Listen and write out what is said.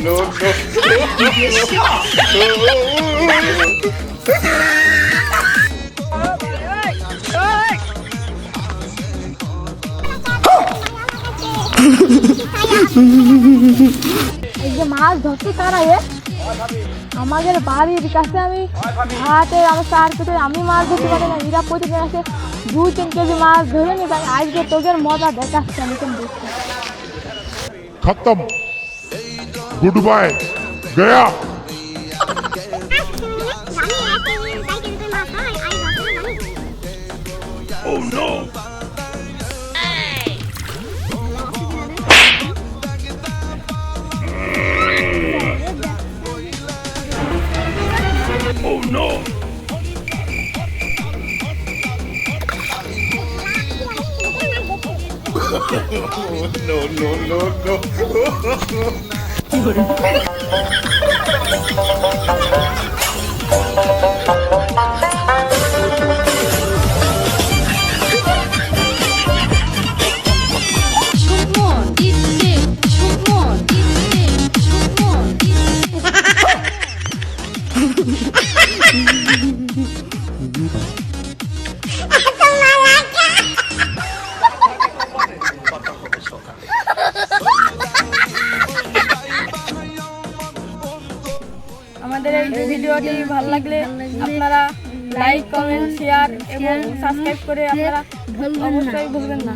No. এই যে মাছ ধরতে তারা আমাদের বাড়ির কাছে আমি হাতে আমার চার কেটে আমি মাছ ধরতে পারি না, এরা প্রতিদিন আসে 2-3 কেজি মাছ ধরে নি। তাই আজকে তোদের মজা দেখাচ্ছে আমি কিন্তু खत्म गुड बाय गया Oh no Oh no আমাদের এই ভিডিওটি ভালো লাগলে আপনারা লাইক, কমেন্ট, শেয়ার এবং সাবস্ক্রাইব করে আপনারা অবশ্যই ভুলবেন না।